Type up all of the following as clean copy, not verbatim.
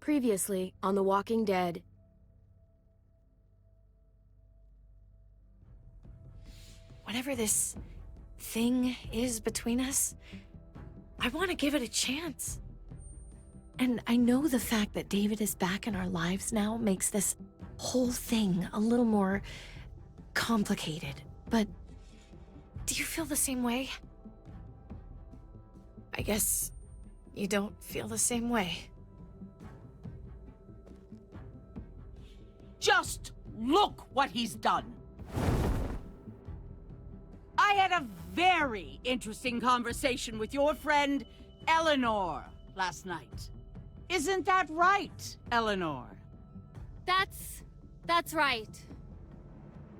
Previously on The Walking Dead. Whatever this thing is between us, I want to give it a chance. And I know the fact that David is back in our lives now makes this whole thing a little more complicated. But do you feel the same way? I guess you don't feel the same way. Just look what he's done. I had a very interesting conversation with your friend Eleanor last night. Isn't that right, Eleanor? That's right.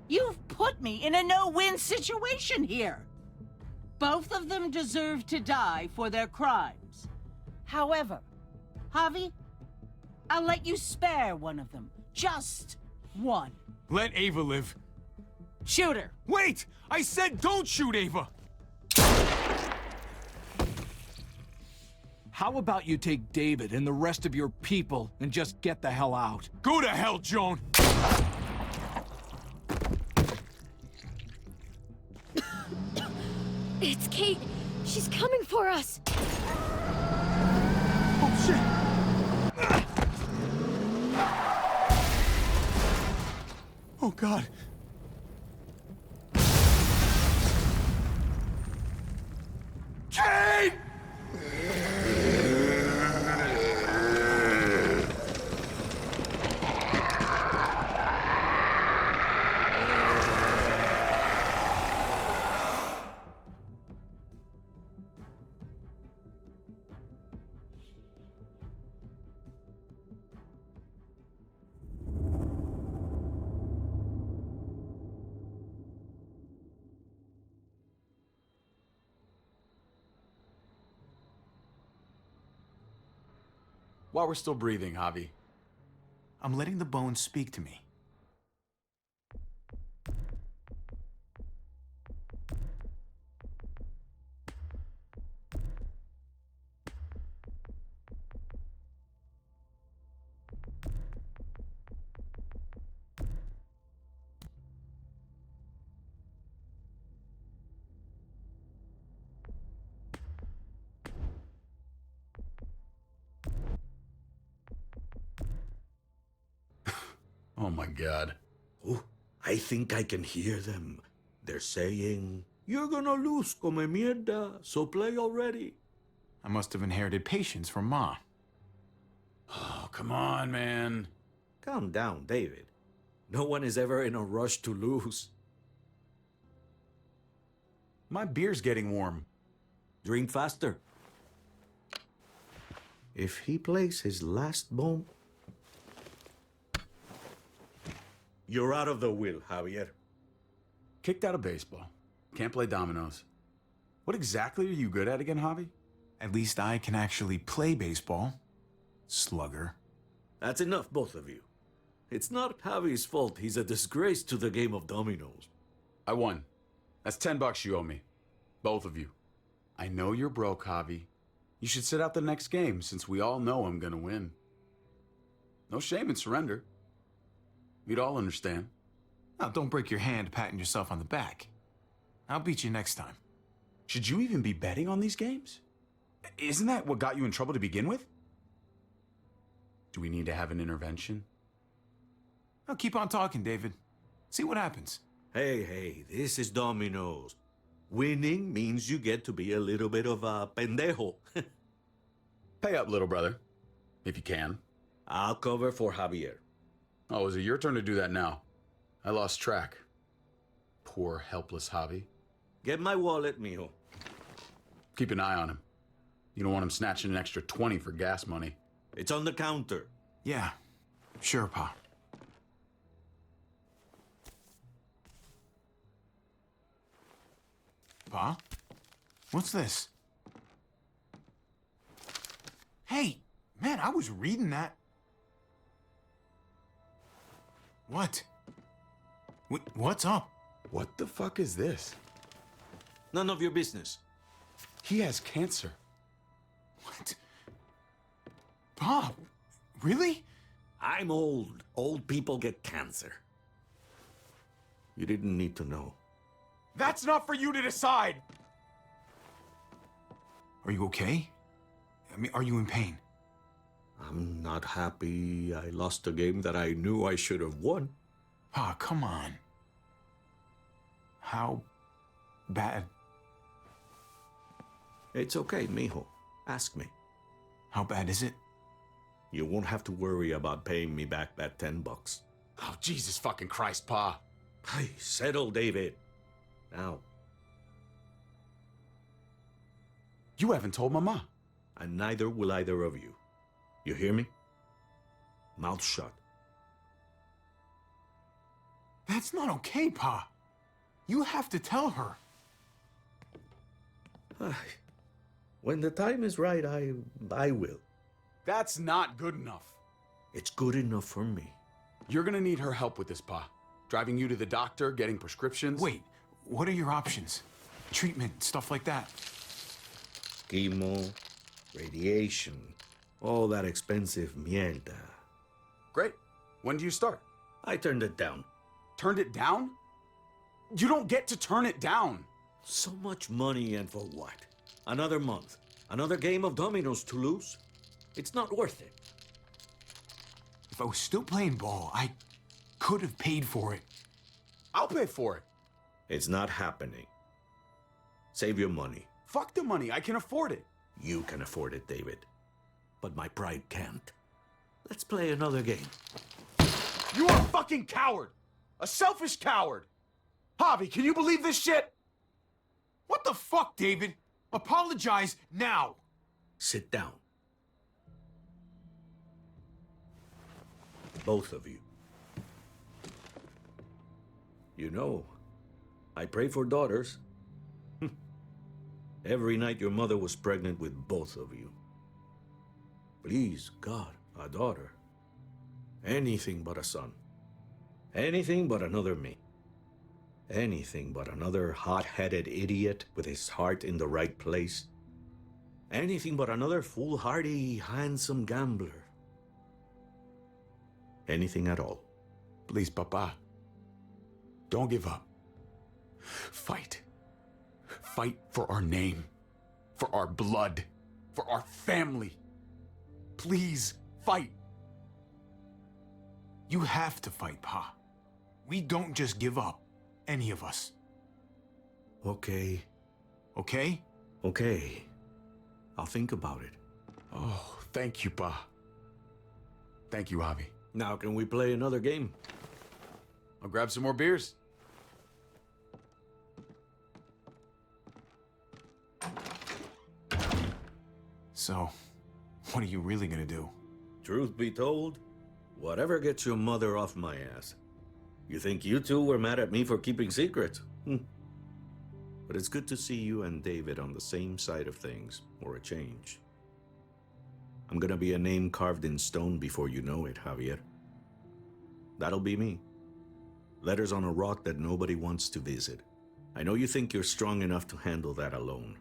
You've put me in a no-win situation here. Both of them deserve to die for their crimes. However, Javi, I'll let you spare one of them. Just one. Let Ava live. Shoot her. Wait! I said don't shoot Ava! How about you take David and the rest of your people and just get the hell out? Go to hell, Joan! It's Kate. She's coming for us. Oh, shit! Oh, God. Kate! While we're still breathing, Javi. I'm letting the bones speak to me. Oh my God. Oh, I think I can hear them. They're saying, "You're gonna lose, come mierda, so play already." I must have inherited patience from Ma. Oh, come on, man. Calm down, David. No one is ever in a rush to lose. My beer's getting warm. Drink faster. If he plays his last bomb, you're out of the will, Javier. Kicked out of baseball. Can't play dominoes. What exactly are you good at again, Javi? At least I can actually play baseball. Slugger. That's enough, both of you. It's not Javi's fault he's a disgrace to the game of dominoes. I won. That's $10 you owe me. Both of you. I know you're broke, Javi. You should sit out the next game, since we all know I'm gonna win. No shame in surrender. We'd all understand. Now, don't break your hand patting yourself on the back. I'll beat you next time. Should you even be betting on these games? Isn't that what got you in trouble to begin with? Do we need to have an intervention? Now, keep on talking, David. See what happens. Hey, this is dominoes. Winning means you get to be a little bit of a pendejo. Pay up, little brother. If you can. I'll cover for Javier. Oh, is it your turn to do that now? I lost track. Poor, helpless Javi. Get my wallet, mijo. Keep an eye on him. You don't want him snatching an extra 20 for gas money. It's on the counter. Yeah, sure, Pa. Pa? What's this? Hey, man, I was reading that. What? What's up? What the fuck is this? None of your business. He has cancer. What? Pa, Really? I'm old. Old people get cancer. You didn't need to know. That's not for you to decide! Are you okay? I mean, are you in pain? I'm not happy I lost a game that I knew I should have won. Pa, come on. How bad? It's okay, mijo. Ask me. How bad is it? You won't have to worry about paying me back that $10. Oh, Jesus fucking Christ, Pa. Hey, settle, David. Now. You haven't told Mama. And neither will either of you. You hear me? Mouth shut. That's not okay, Pa. You have to tell her. When the time is right, I will. That's not good enough. It's good enough for me. You're gonna need her help with this, Pa. Driving you to the doctor, getting prescriptions. Wait, what are your options? Treatment, stuff like that. Chemo, radiation, all that expensive mierda. Great. When do you start? I turned it down. Turned it down? You don't get to turn it down. So much money, and for what? Another month. Another game of dominoes to lose? It's not worth it. If I was still playing ball, I could have paid for it. I'll pay for it. It's not happening. Save your money. Fuck the money. I can afford it. You can afford it, David. But my pride can't. Let's play another game. You are a fucking coward. A selfish coward. Javi, can you believe this shit? What the fuck, David? Apologize now. Sit down. Both of you. You know, I pray for daughters. Every night your mother was pregnant with both of you. Please, God, a daughter. Anything but a son. Anything but another me. Anything but another hot-headed idiot with his heart in the right place. Anything but another foolhardy, handsome gambler. Anything at all. Please, Papa. Don't give up. Fight. Fight for our name. For our blood. For our family. Please, fight. You have to fight, Pa. We don't just give up. Any of us. Okay. Okay? Okay. I'll think about it. Oh, thank you, Pa. Thank you, Javi. Now can we play another game? I'll grab some more beers. So, what are you really gonna do? Truth be told, whatever gets your mother off my ass. You think you two were mad at me for keeping secrets? But it's good to see you and David on the same side of things, for a change. I'm gonna be a name carved in stone before you know it, Javier. That'll be me. Letters on a rock that nobody wants to visit. I know you think you're strong enough to handle that alone.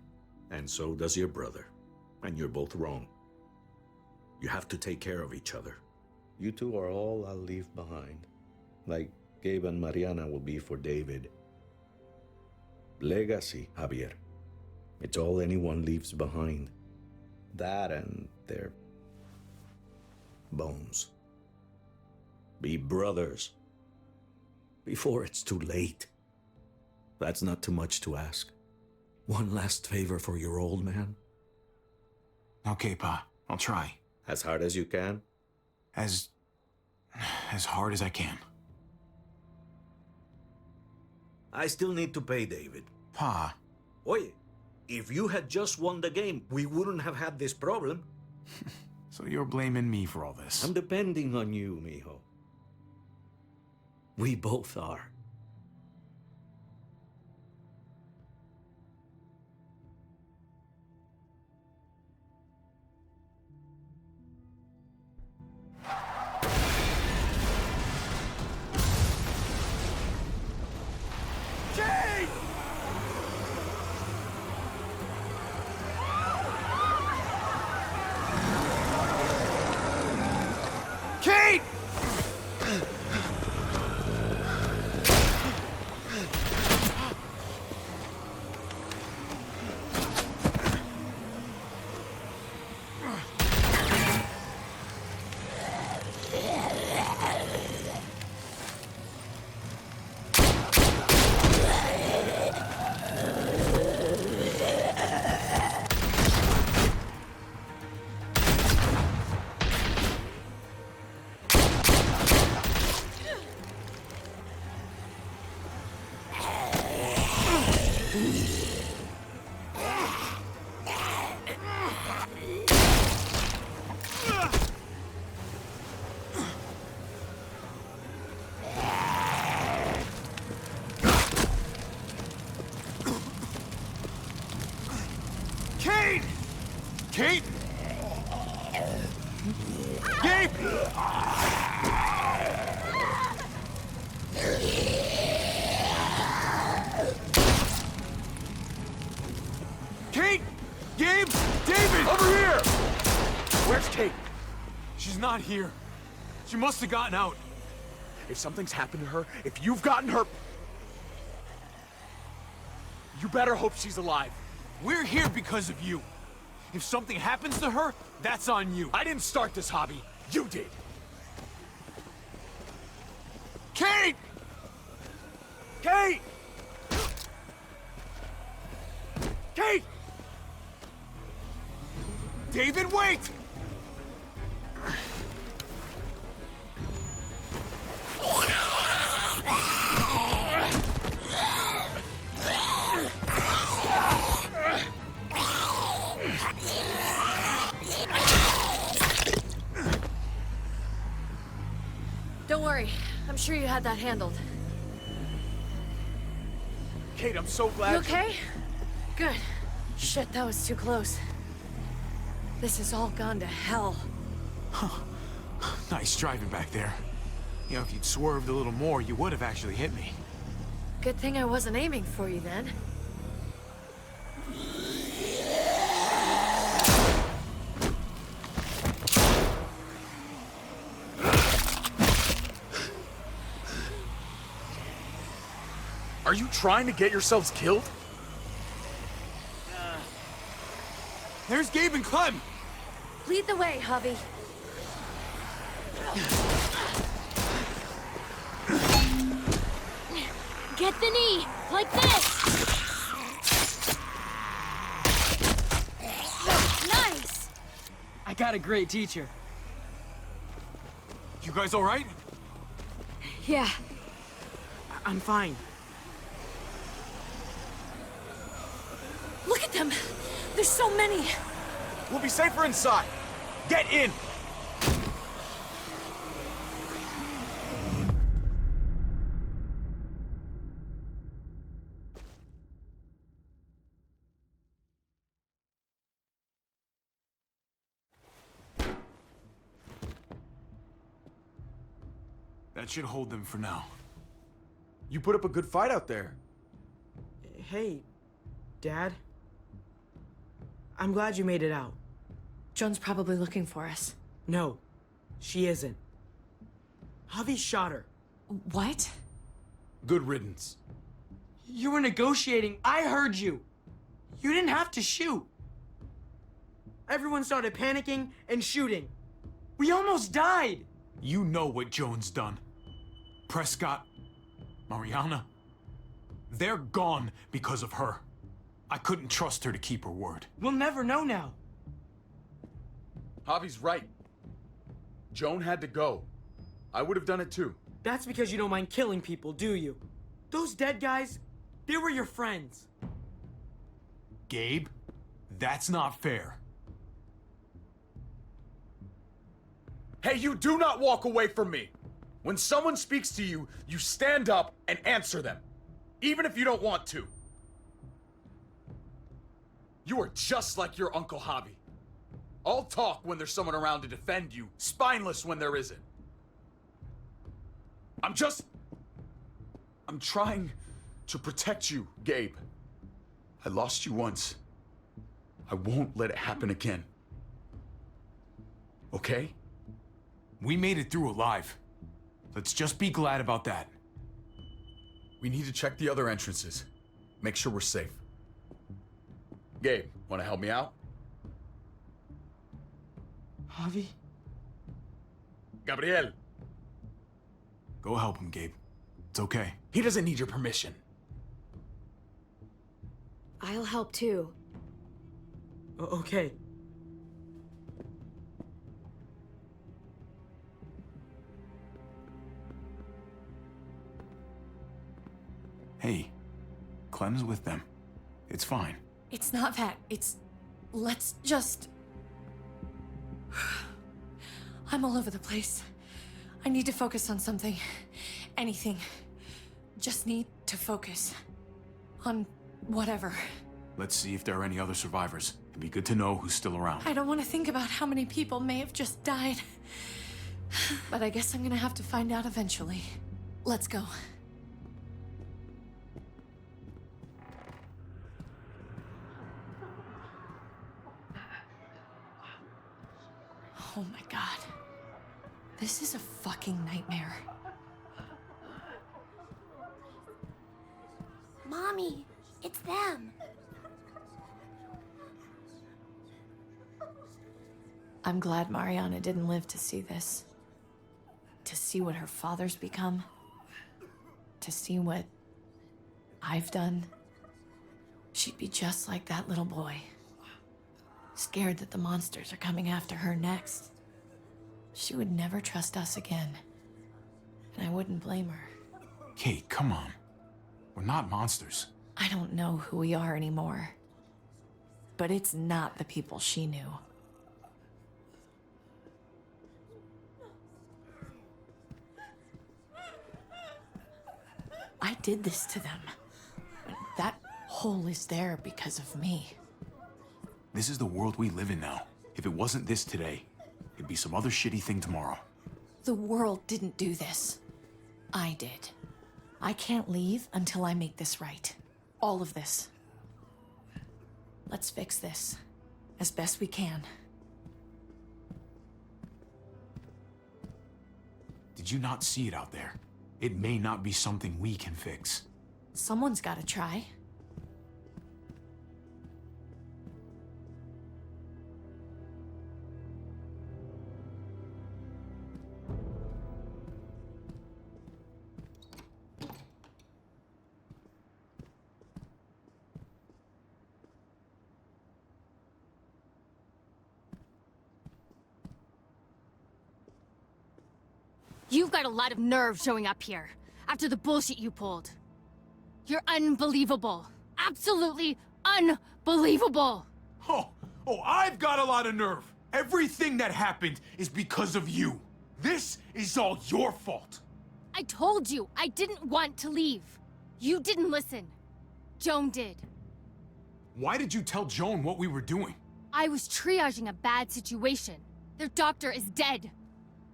And so does your brother. And you're both wrong. You have to take care of each other. You two are all I'll leave behind. Like Gabe and Mariana will be for David. Legacy, Javier. It's all anyone leaves behind. That and their bones. Be brothers. Before it's too late. That's not too much to ask. One last favor for your old man. Okay, Pa. I'll try. As hard as you can. As hard as I can. I still need to pay David. Pa. Oye, if you had just won the game, we wouldn't have had this problem. So you're blaming me for all this? I'm depending on you, mijo. We both are. Kate! Kate! Gabe! Kate! Gabe! David! Over here! Where's Kate? She's not here. She must have gotten out. If something's happened to her, if you've gotten her... You better hope she's alive. We're here because of you. If something happens to her, that's on you. I didn't start this hobby. You did. Kate! Kate! Kate! David, wait! Don't worry. I'm sure you had that handled. Kate, I'm so glad. You okay? Good. Shit, that was too close. This has all gone to hell. Nice driving back there. You know, if you'd swerved a little more, you would have actually hit me. Good thing I wasn't aiming for you then. Are you trying to get yourselves killed? There's Gabe and Clem! Lead the way, Javi. Get the knee, like this! Nice! I got a great teacher. You guys all right? Yeah. I'm fine. Look at them! There's so many! We'll be safer inside. Get in! That should hold them for now. You put up a good fight out there. Hey, Dad. I'm glad you made it out. Joan's probably looking for us. No, she isn't. Javi shot her. What? Good riddance. You were negotiating. I heard you. You didn't have to shoot. Everyone started panicking and shooting. We almost died. You know what Joan's done. Prescott, Mariana, they're gone because of her. I couldn't trust her to keep her word. We'll never know now. Javi's right. Joan had to go. I would have done it too. That's because you don't mind killing people, do you? Those dead guys, they were your friends. Gabe, that's not fair. Hey, you do not walk away from me. When someone speaks to you, you stand up and answer them, even if you don't want to. You are just like your Uncle Javi. All talk when there's someone around to defend you, spineless when there isn't. I'm trying to protect you, Gabe. I lost you once. I won't let it happen again. Okay? We made it through alive. Let's just be glad about that. We need to check the other entrances. Make sure we're safe. Gabe, want to help me out? Javi? Gabriel, Go help him, Gabe. It's okay. he doesn't need your permission. I'll help too. Okay. Hey, Clem's with them. It's fine. It's not that. Let's just... I'm all over the place. I need to focus on something. Anything. Just need to focus. On whatever. Let's see if there are any other survivors. It'd be good to know who's still around. I don't want to think about how many people may have just died. But I guess I'm gonna have to find out eventually. Let's go. Oh my god. This is a fucking nightmare. Mommy, it's them. I'm glad Mariana didn't live to see this. To see what her father's become. To see what I've done. She'd be just like that little boy. Scared that the monsters are coming after her next. She would never trust us again. And I wouldn't blame her. Kate, come on. We're not monsters. I don't know who we are anymore. But it's not the people she knew. I did this to them. That hole is there because of me. This is the world we live in now. If it wasn't this today, it'd be some other shitty thing tomorrow. The world didn't do this. I did. I can't leave until I make this right. All of this. Let's fix this. As best we can. Did you not see it out there? It may not be something we can fix. Someone's gotta try. You've got a lot of nerve showing up here after the bullshit you pulled. You're unbelievable. Absolutely unbelievable. Oh, I've got a lot of nerve. Everything that happened is because of you. This is all your fault. I told you I didn't want to leave. You didn't listen. Joan did. Why did you tell Joan what we were doing? I was triaging a bad situation. Their doctor is dead.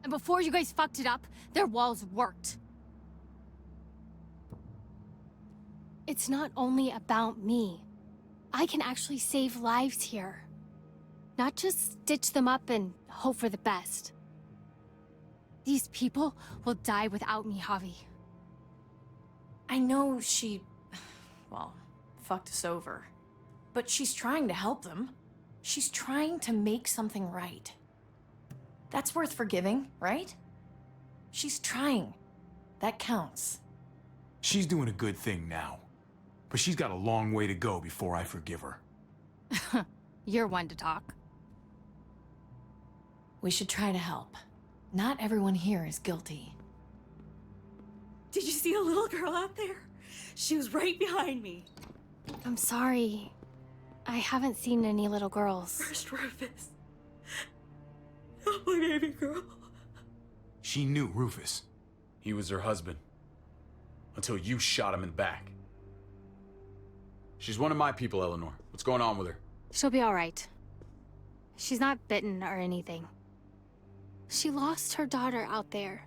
And before you guys fucked it up, their walls worked. It's not only about me. I can actually save lives here. Not just stitch them up and hope for the best. These people will die without me, Javi. I know she... well, fucked us over. But she's trying to help them. She's trying to make something right. That's worth forgiving, right? She's trying. That counts. She's doing a good thing now. But she's got a long way to go before I forgive her. You're one to talk. We should try to help. Not everyone here is guilty. Did you see a little girl out there? She was right behind me. I'm sorry. I haven't seen any little girls. First Rufus. Oh, my baby girl. She knew Rufus. He was her husband. Until you shot him in the back. She's one of my people, Eleanor. What's going on with her? She'll be all right. She's not bitten or anything. She lost her daughter out there.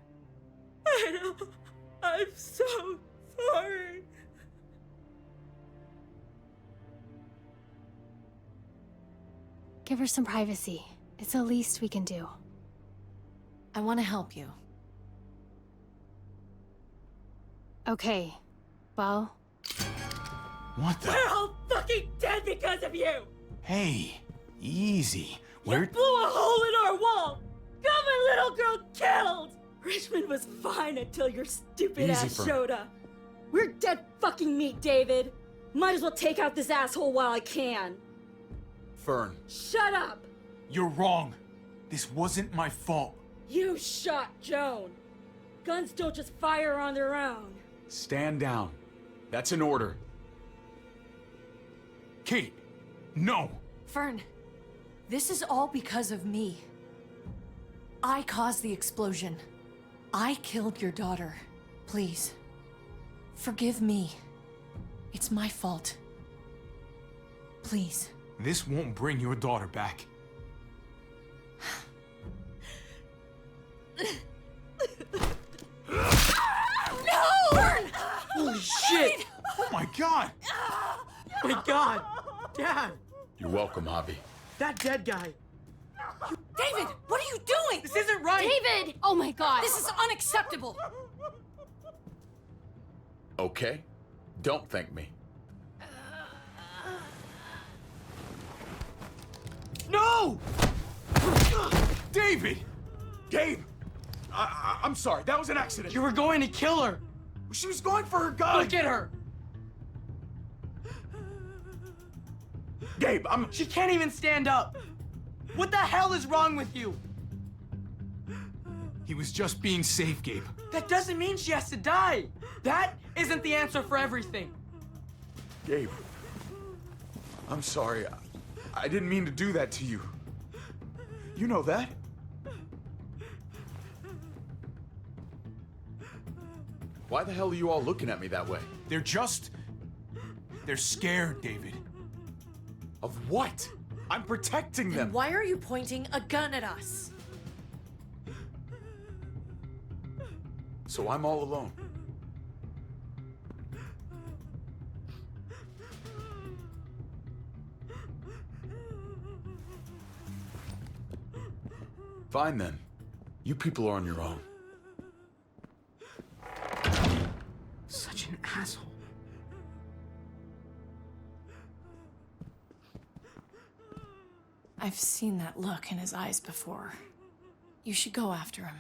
I know. I'm so sorry. Give her some privacy. It's the least we can do. I want to help you. Okay. Well... What the? We're all fucking dead because of you! Hey, easy. You blew a hole in our wall! Got my little girl killed! Richmond was fine until your stupid Easy, ass Fern. showed up. We're dead fucking meat, David. Might as well take out this asshole while I can. Fern. Shut up! You're wrong. This wasn't my fault. You shot Joan. Guns don't just fire on their own. Stand down. That's an order. Kate, no! Fern, this is all because of me. I caused the explosion. I killed your daughter. Please, forgive me. It's my fault. Please. This won't bring your daughter back. No! Fern! Holy shit! Oh my god! My god! Dad! You're welcome, Javi. That dead guy! David, what are you doing? This isn't right! David! Oh my god! This is unacceptable. Okay? Don't thank me. No! David! Gabe! I'm sorry, that was an accident. You were going to kill her! She was going for her gun! Look at her! Gabe, She can't even stand up! What the hell is wrong with you? He was just being safe, Gabe. That doesn't mean she has to die! That isn't the answer for everything! Gabe. I'm sorry. I didn't mean to do that to you. You know that? Why the hell are you all looking at me that way? They're scared, David. Of what? I'm protecting them. Why are you pointing a gun at us? So I'm all alone. Fine then. You people are on your own. Such an asshole. I've seen that look in his eyes before. You should go after him.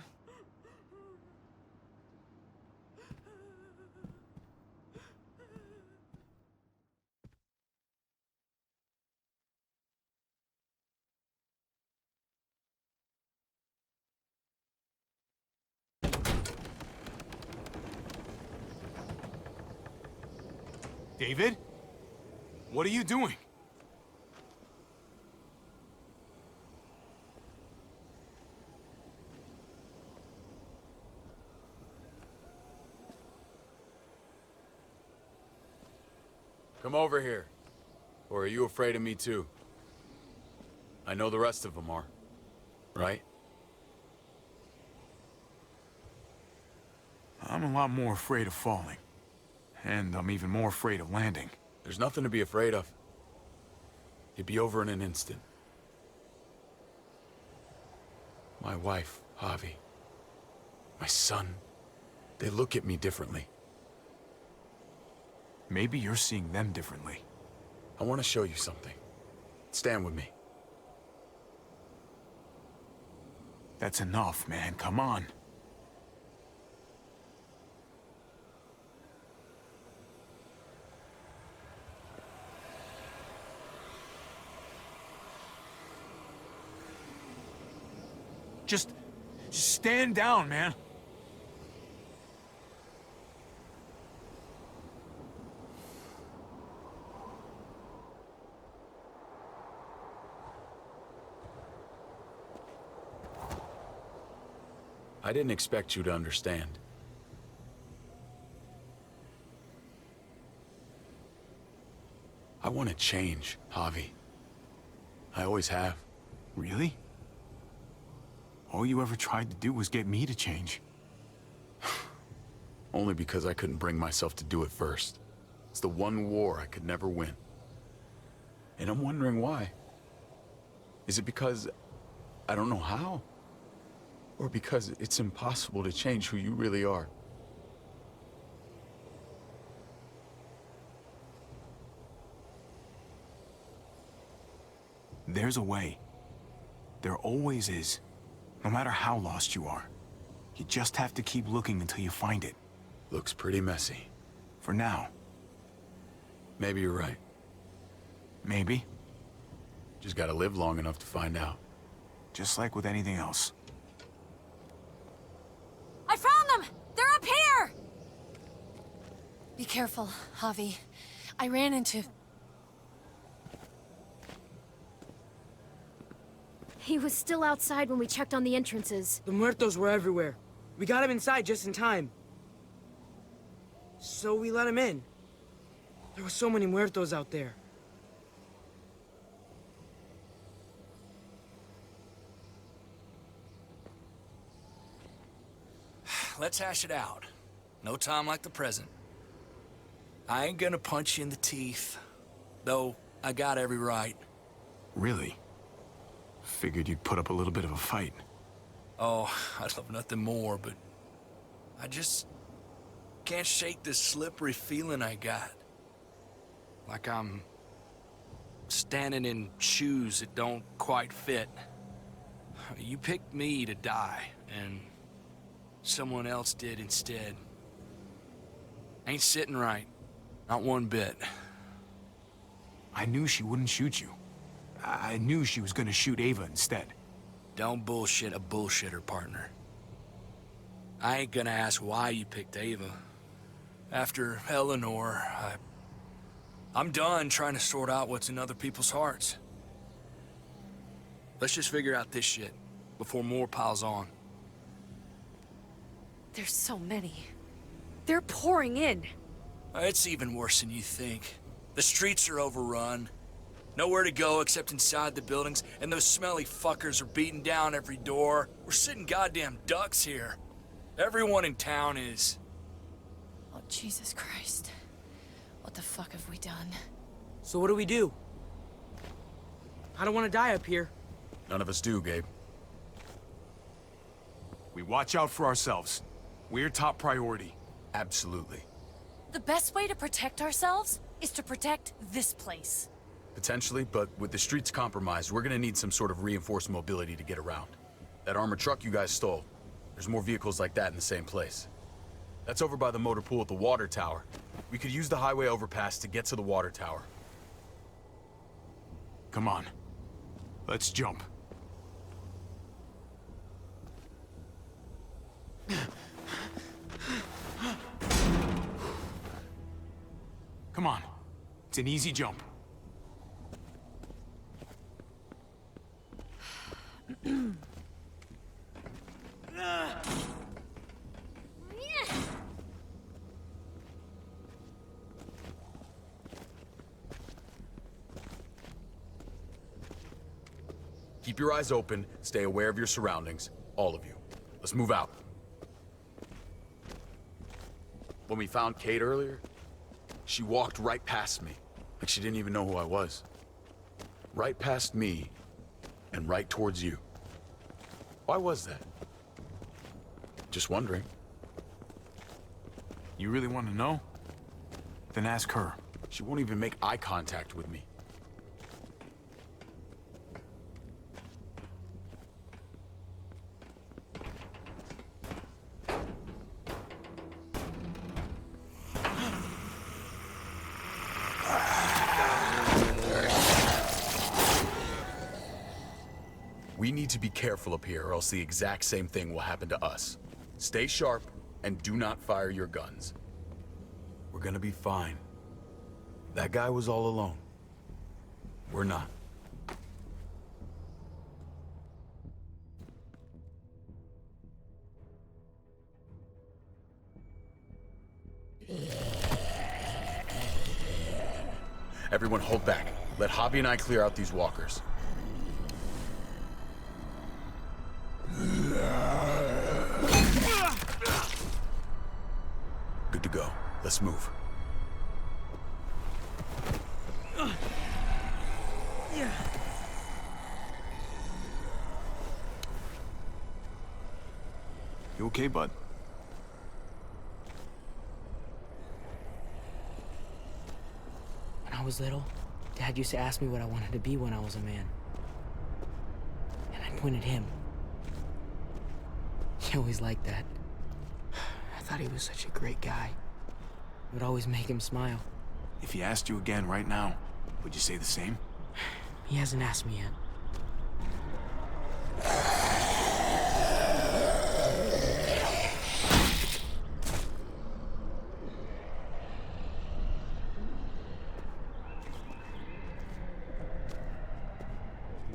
David? What are you doing? Come over here. Or are you afraid of me too? I know the rest of them are. Right? I'm a lot more afraid of falling. And I'm even more afraid of landing. There's nothing to be afraid of. It'd be over in an instant. My wife, Javi. My son. They look at me differently. Maybe you're seeing them differently. I want to show you something. Stand with me. That's enough, man. Come on. Just stand down, man. I didn't expect you to understand. I want to change, Javi. I always have. Really? All you ever tried to do was get me to change. Only because I couldn't bring myself to do it first. It's the one war I could never win. And I'm wondering why. Is it because I don't know how? Or because it's impossible to change who you really are? There's a way. There always is. No matter how lost you are. You just have to keep looking until you find it. Looks pretty messy. For now. Maybe you're right. Maybe. Just gotta live long enough to find out. Just like with anything else. I found them! They're up here! Be careful, Javi. I ran into... He was still outside when we checked on the entrances. The muertos were everywhere. We got him inside just in time. So we let him in. There were so many muertos out there. Let's hash it out. No time like the present. I ain't gonna punch you in the teeth, though I got every right. Really? Figured you'd put up a little bit of a fight. Oh, I'd love nothing more, but I just can't shake this slippery feeling I got. Like I'm standing in shoes that don't quite fit. You picked me to die, and someone else did instead. Ain't sitting right. Not one bit. I knew she wouldn't shoot you. I knew she was gonna shoot Ava instead. Don't bullshit a bullshitter, partner. I ain't gonna ask why you picked Ava. After Eleanor, I'm done trying to sort out what's in other people's hearts. Let's just figure out this shit before more piles on. There's so many. They're pouring in. It's even worse than you think. The streets are overrun. Nowhere to go except inside the buildings, and those smelly fuckers are beating down every door. We're sitting goddamn ducks here. Everyone in town is. Oh, Jesus Christ. What the fuck have we done? So what do we do? I don't want to die up here. None of us do, Gabe. We watch out for ourselves. We're top priority. Absolutely. The best way to protect ourselves is to protect this place. Potentially, but with the streets compromised, we're gonna need some sort of reinforced mobility to get around. That armored truck you guys stole, there's more vehicles like that in the same place. That's over by the motor pool at the water tower. We could use the highway overpass to get to the water tower. Come on. Let's jump. Come on. It's an easy jump. Keep your eyes open, stay aware of your surroundings, all of you. Let's move out. When we found Kate earlier, she walked right past me, like she didn't even know who I was. Right past me, and right towards you. Why was that? Just wondering. You really want to know? Then ask her. She won't even make eye contact with me. We need to be careful up here, or else the exact same thing will happen to us. Stay sharp, and do not fire your guns. We're gonna be fine. That guy was all alone. We're not. Everyone hold back. Let Javi and I clear out these walkers. Good to go. Let's move. You okay, bud? When I was little, Dad used to ask me what I wanted to be when I was a man. And I'd point at him. He always liked that. I thought he was such a great guy. It would always make him smile. If he asked you again right now, would you say the same? He hasn't asked me yet.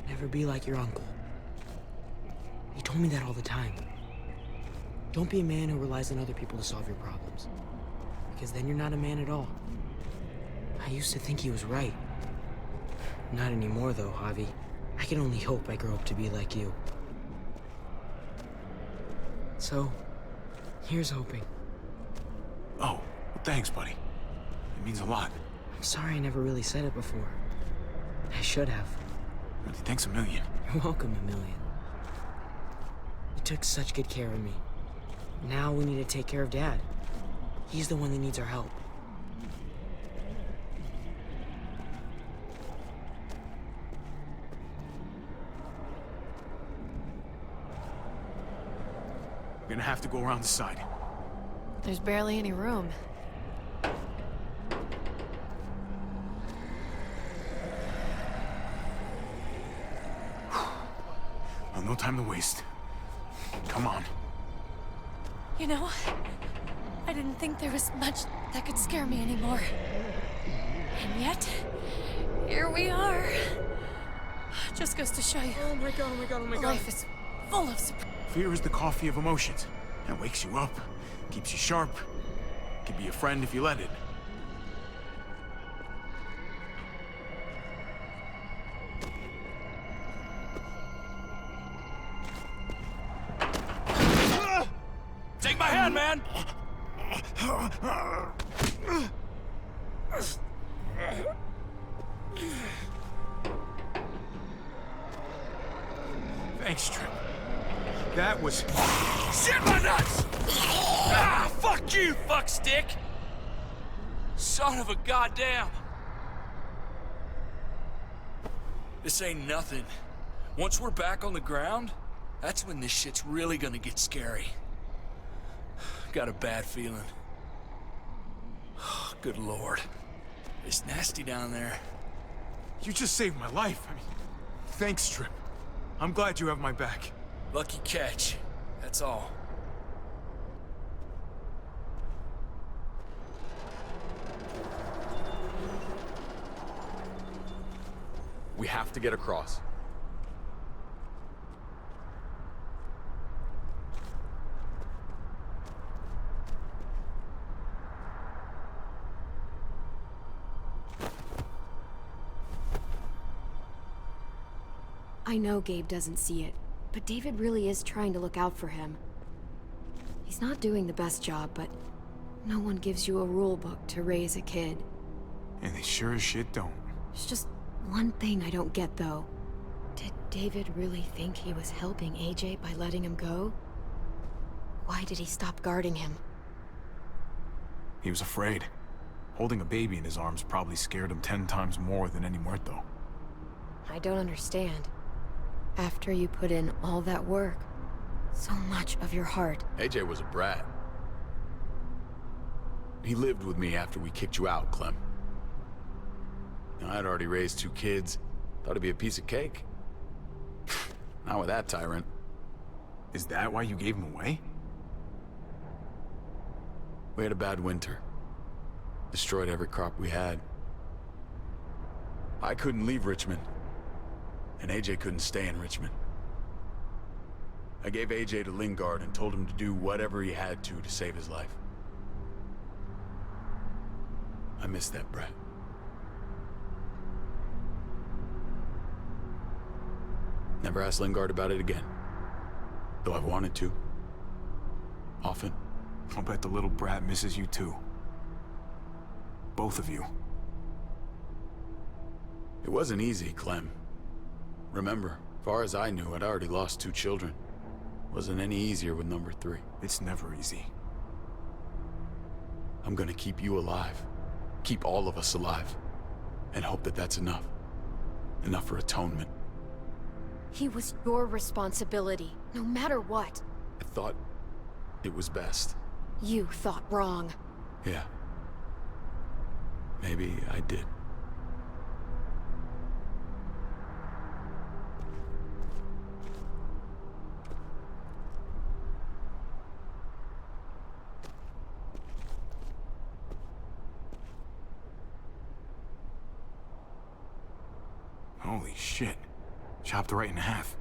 Never be like your uncle. told me that all the time. Don't be a man who relies on other people to solve your problems. Because then you're not a man at all. I used to think he was right. Not anymore, though, Javi. I can only hope I grow up to be like you. So, here's hoping. Oh, well, thanks, buddy. It means a lot. I'm sorry I never really said it before. I should have. Really, thanks a million. You're welcome, a million. You took such good care of me. Now we need to take care of Dad. He's the one that needs our help. We're gonna have to go around the side. There's barely any room. Well, no time to waste. Come on. You know, I didn't think there was much that could scare me anymore. And yet, here we are. Just goes to show you. Oh my god, oh my god, oh my god. Life is full of surprises. Fear is the coffee of emotions. It wakes you up, keeps you sharp, can be a friend if you let it. Take my hand, man! Thanks, Trip. That was... Shit my nuts! Ah, fuck you, fuckstick! Son of a goddamn! This ain't nothing. Once we're back on the ground, that's when this shit's really gonna get scary. Got a bad feeling. Good lord. It's nasty down there. You just saved my life. I mean, thanks, Trip. I'm glad you have my back. Lucky catch. That's all. We have to get across. I know Gabe doesn't see it, but David really is trying to look out for him. He's not doing the best job, but no one gives you a rule book to raise a kid. And they sure as shit don't. There's just one thing I don't get, though. Did David really think he was helping AJ by letting him go? Why did he stop guarding him? He was afraid. Holding a baby in his arms probably scared him 10 times more than any muerto. I don't understand. After you put in all that work, so much of your heart. AJ was a brat. He lived with me after we kicked you out, Clem. Now, I'd already raised 2 kids. Thought it'd be a piece of cake. Not with that tyrant. Is that why you gave him away? We had a bad winter. Destroyed every crop we had. I couldn't leave Richmond. And AJ couldn't stay in Richmond. I gave AJ to Lingard and told him to do whatever he had to save his life. I miss that brat. Never asked Lingard about it again. Though I've wanted to. Often. I'll bet the little brat misses you too. Both of you. It wasn't easy, Clem. Remember, far as I knew, I'd already lost 2 children. Wasn't any easier with number 3. It's never easy. I'm gonna keep you alive. Keep all of us alive. And hope that that's enough. Enough for atonement. He was your responsibility, no matter what. I thought it was best. You thought wrong. Yeah. Maybe I did. Holy shit. Chopped right in half.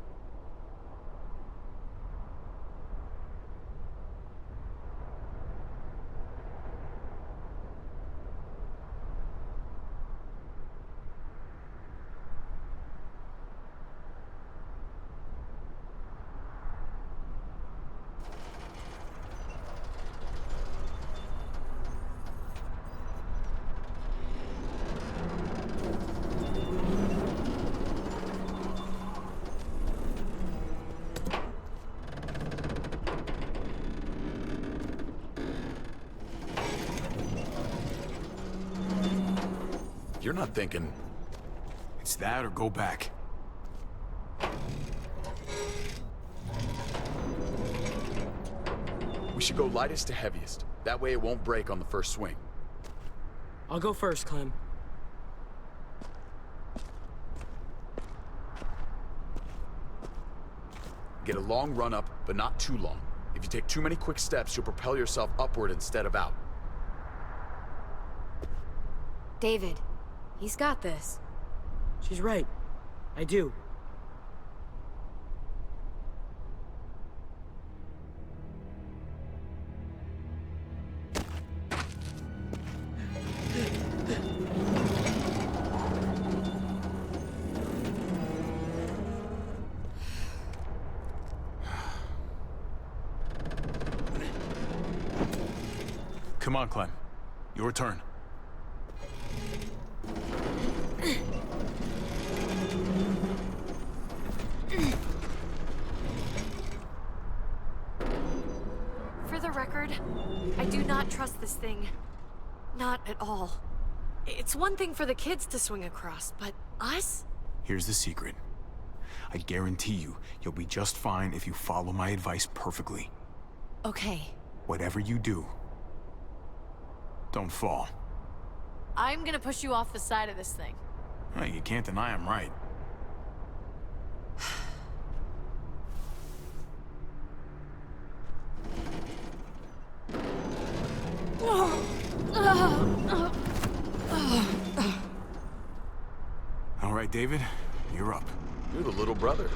You're not thinking... It's that or go back. We should go lightest to heaviest. That way it won't break on the first swing. I'll go first, Clem. Get a long run up, but not too long. If you take too many quick steps, you'll propel yourself upward instead of out. David, he's got this. She's right. I do. Come on, Clem. Your turn. For the record, I do not trust this thing. Not at all. It's one thing for the kids to swing across, but us? Here's the secret. I guarantee you'll be just fine if you follow my advice perfectly. Okay. Whatever you do, don't fall. I'm gonna push you off the side of this thing. Hey, you can't deny I'm right. All right, David, you're up. You're the little brother.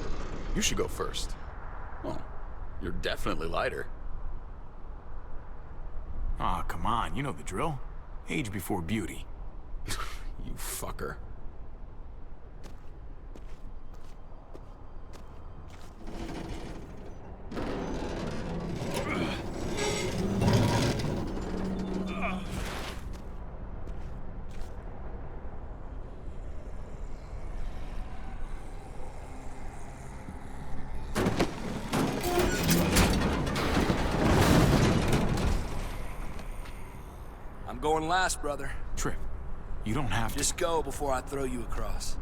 You should go first. Well, you're definitely lighter. Aw, come on, you know the drill. Age before beauty. You fucker. I'm going last, brother. Trip, you don't have to. Just go before I throw you across.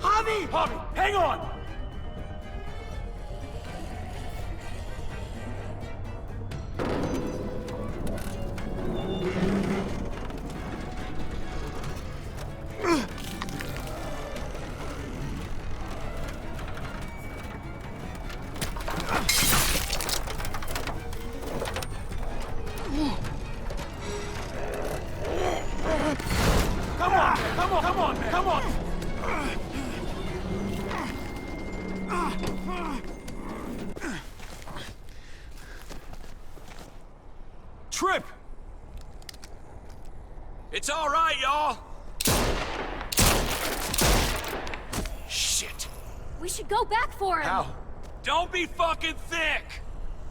Javi, hang on! Come on! Trip! It's all right, y'all. Shit. We should go back for him. How? Don't be fucking thick.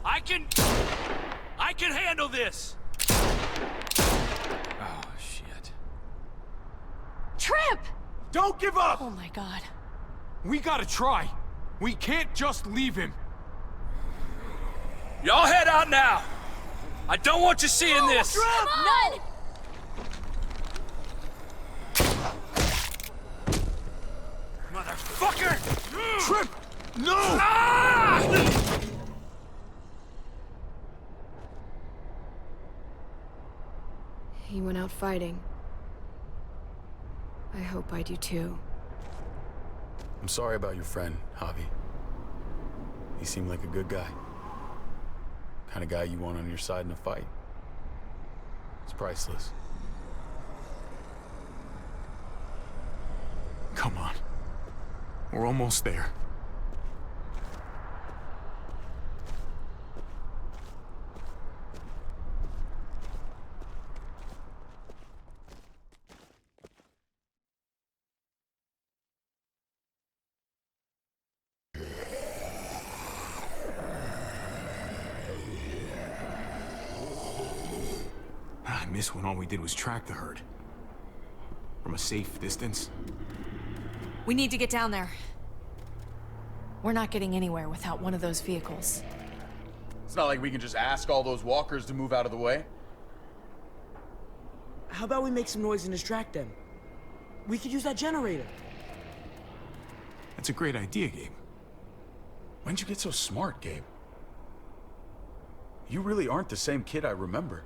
I can handle this. Oh, shit. Trip! Don't give up! Oh my god. We gotta try. We can't just leave him. Y'all head out now. I don't want you seeing this. Come on! Motherfucker! Trip! No! Ah! He went out fighting. I hope I do too. I'm sorry about your friend, Javi. He seemed like a good guy. Kind of guy you want on your side in a fight. It's priceless. Come on. We're almost there. miss when all we did was track the herd. From a safe distance. We need to get down there. We're not getting anywhere without one of those vehicles. It's not like we can just ask all those walkers to move out of the way. How about we make some noise and distract them? We could use that generator. That's a great idea, Gabe. When'd you get so smart, Gabe? You really aren't the same kid I remember.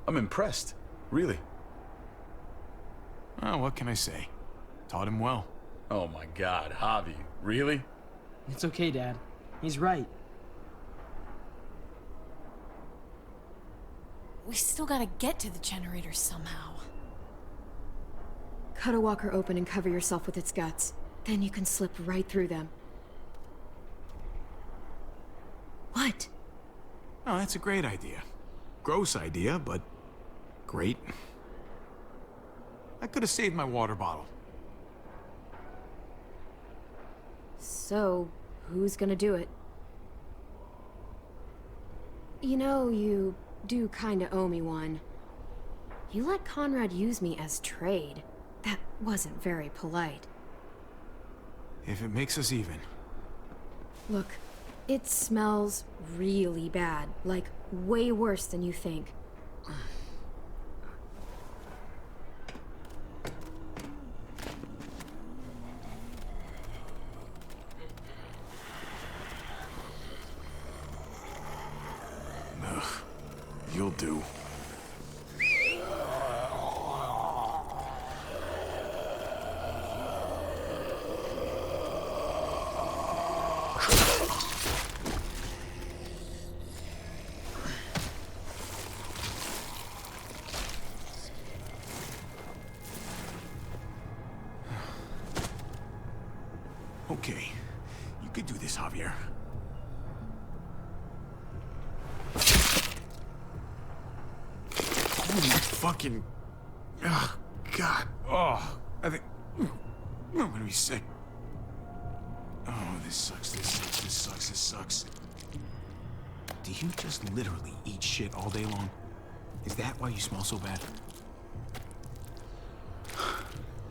I'm impressed, really. Oh, what can I say? Taught him well. Oh my God, Javi, really? It's okay, Dad. He's right. We still gotta get to the generator somehow. Cut a walker open and cover yourself with its guts. Then you can slip right through them. What? Oh, that's a great idea. Gross idea, but great. I could have saved my water bottle. So, who's gonna do it? You know, you do kinda owe me one. You let Conrad use me as trade. That wasn't very polite. If it makes us even. Look, it smells really bad. Like, way worse than you think. Ugh, you'll do. Okay, you could do this, Javier. Holy fucking... Oh, God. Oh, I think... I'm gonna be sick. Oh, this sucks, this sucks, this sucks, this sucks. Do you just literally eat shit all day long? Is that why you smell so bad?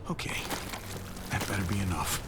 Okay, that better be enough.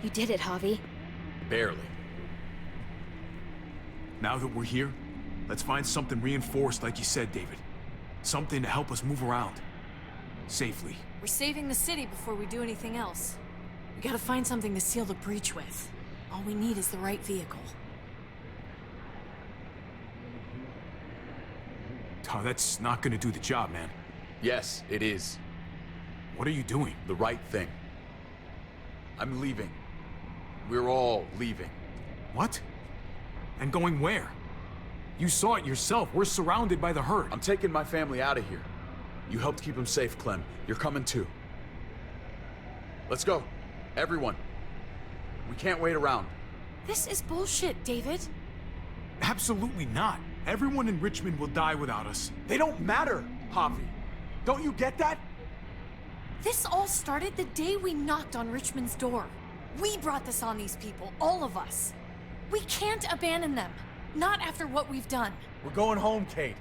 You did it, Javi. Barely. Now that we're here, let's find something reinforced like you said, David. Something to help us move around. Safely. We're saving the city before we do anything else. We gotta find something to seal the breach with. All we need is the right vehicle. Oh, that's not gonna do the job, man. Yes, it is. What are you doing? The right thing. I'm leaving. We're all leaving. What? And going where? You saw it yourself. We're surrounded by the herd. I'm taking my family out of here. You helped keep them safe, Clem. You're coming too. Let's go. Everyone. We can't wait around. This is bullshit, David. Absolutely not. Everyone in Richmond will die without us. They don't matter, Javi. Don't you get that? This all started the day we knocked on Richmond's door. We brought this on these people, all of us. We can't abandon them. Not after what we've done. We're going home, Kate.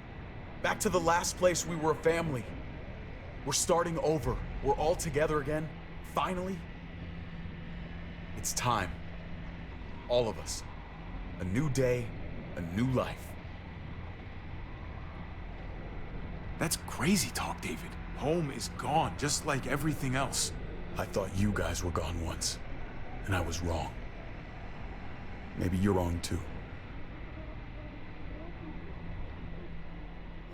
Back to the last place we were a family. We're starting over. We're all together again. Finally. It's time. All of us. A new day, a new life. That's crazy talk, David. Home is gone, just like everything else. I thought you guys were gone once, and I was wrong. Maybe you're wrong too.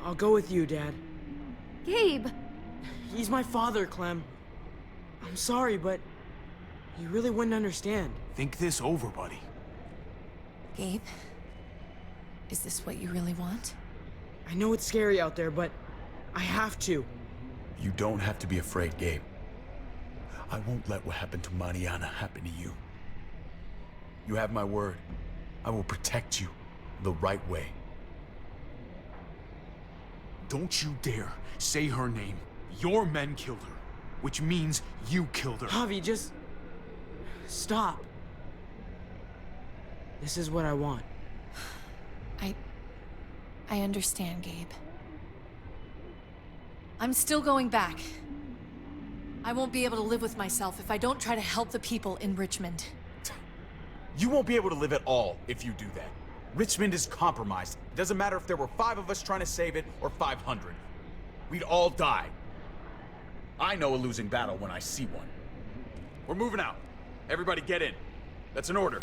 I'll go with you, Dad. Gabe! He's my father, Clem. I'm sorry, but he really wouldn't understand. Think this over, buddy. Gabe, is this what you really want? I know it's scary out there, but I have to. You don't have to be afraid, Gabe. I won't let what happened to Mariana happen to you. You have my word. I will protect you the right way. Don't you dare say her name. Your men killed her, which means you killed her. Javi, just stop. This is what I want. I understand, Gabe. I'm still going back. I won't be able to live with myself if I don't try to help the people in Richmond. You won't be able to live at all if you do that. Richmond is compromised. It doesn't matter if there were 5 of us trying to save it or 500. We'd all die. I know a losing battle when I see one. We're moving out. Everybody get in. That's an order.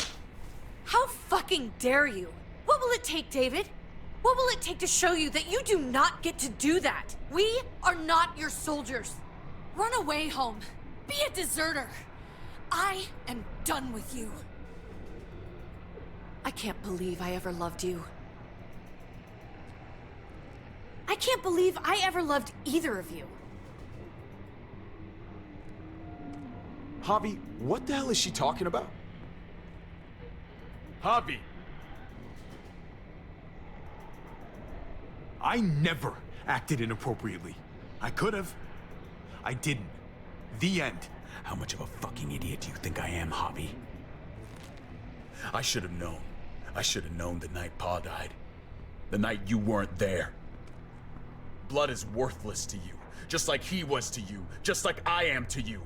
How fucking dare you? What will it take, David? What will it take to show you that you do not get to do that? We are not your soldiers. Run away home. Be a deserter. I am done with you. I can't believe I ever loved you. I can't believe I ever loved either of you. Javi, what the hell is she talking about? Javi! I never acted inappropriately. I could have. I didn't. The end. How much of a fucking idiot do you think I am, Javi? I should have known. I should have known the night Pa died. The night you weren't there. Blood is worthless to you, just like he was to you, just like I am to you.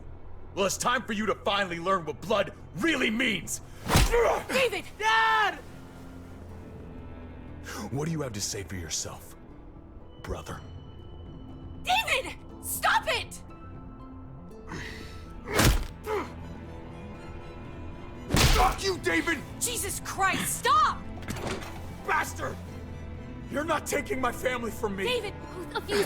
Well, it's time for you to finally learn what blood really means. David! Dad! What do you have to say for yourself, brother? David! Stop it! Fuck you, David! Jesus Christ, stop! Bastard! You're not taking my family from me! David, both of you...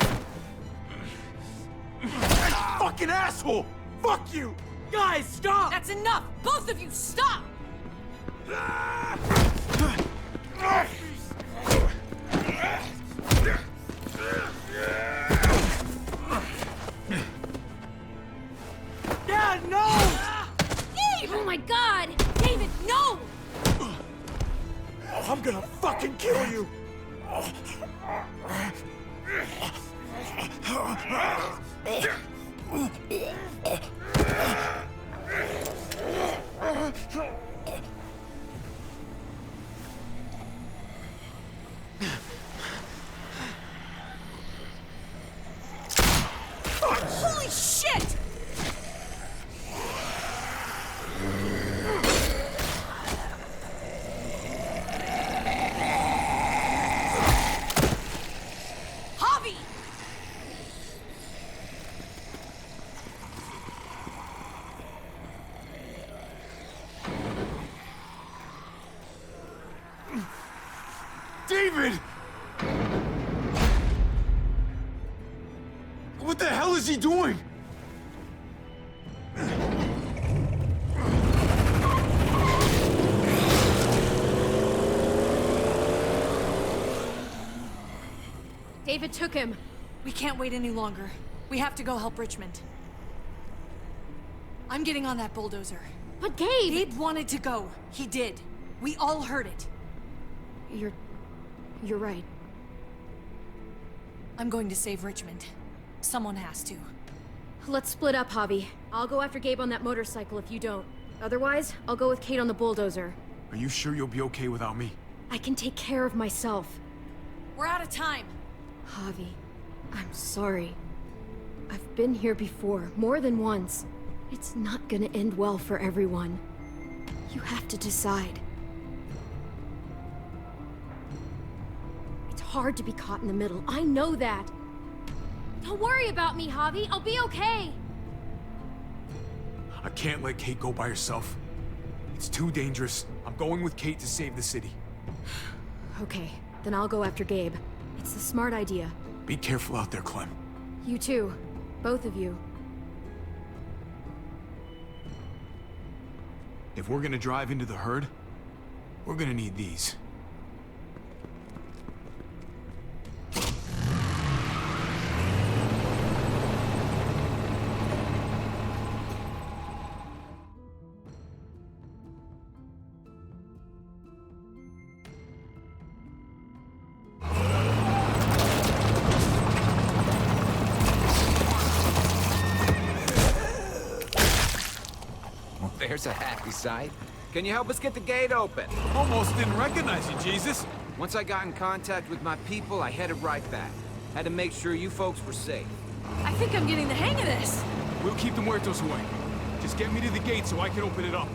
Fucking asshole! Fuck you! Guys, stop! That's enough! Both of you, stop! Dad, no! Gabe! Oh my God! David, no! I'm gonna fucking kill you! Holy shit! David! What the hell is he doing? David took him. We can't wait any longer. We have to go help Richmond. I'm getting on that bulldozer. But Gabe! Gabe wanted to go. He did. We all heard it. You're right. I'm going to save Richmond. Someone has to. Let's split up, Javi. I'll go after Gabe on that motorcycle if you don't. Otherwise, I'll go with Kate on the bulldozer. Are you sure you'll be okay without me? I can take care of myself. We're out of time. Javi, I'm sorry. I've been here before, more than once. It's not gonna end well for everyone. You have to decide. It's hard to be caught in the middle, I know that. Don't worry about me, Javi. I'll be okay. I can't let Kate go by herself. It's too dangerous. I'm going with Kate to save the city. Okay, then I'll go after Gabe. It's a smart idea. Be careful out there, Clem. You too. Both of you. If we're gonna drive into the herd, we're gonna need these. There's a happy sight. Can you help us get the gate open? Almost didn't recognize you, Jesus. Once I got in contact with my people, I headed right back. Had to make sure you folks were safe. I think I'm getting the hang of this. We'll keep the muertos away. Just get me to the gate so I can open it up.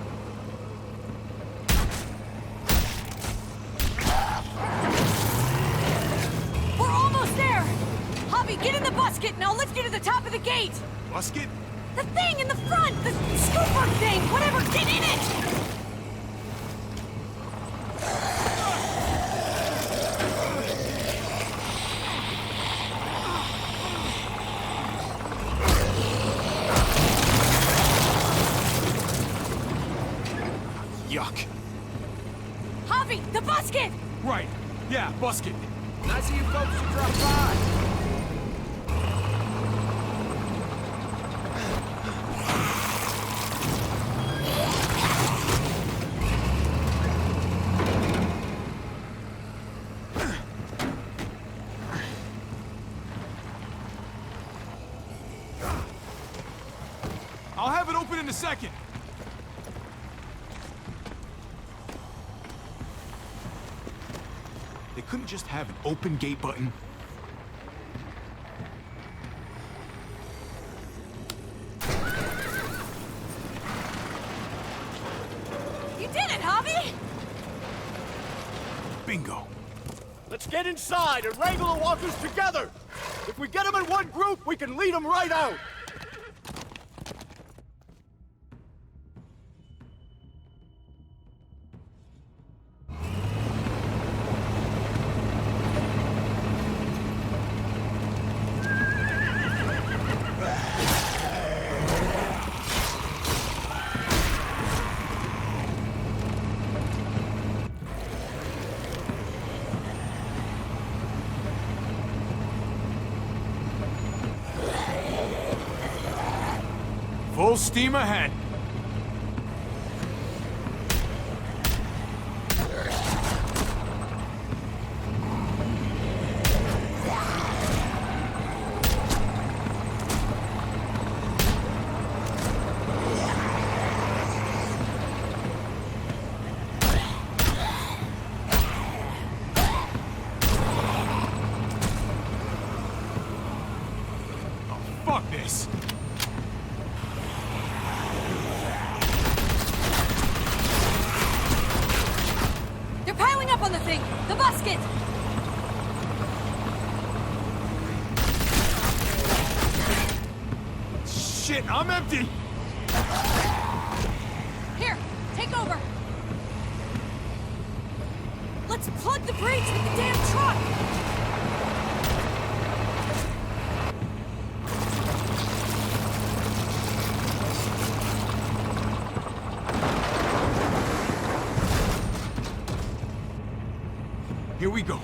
We're almost there! Javi, get in the busket and I'll lift you to the top of the gate! Busket? The thing in the front! The scooper thing! Whatever! Get in it! Yuck. Javi, the busket! Right. Yeah, busket. Nice of you folks to drop by. I'll have it open in a second. They couldn't just have an open gate button. You did it, Javi! Bingo. Let's get inside and wrangle the walkers together! If we get them in one group, we can lead them right out! Full steam ahead. Oh, fuck this. They're piling up on the thing! The busket! Shit, I'm empty! Here, take over! Let's Let's plug the brakes with the damn truck! Here we go.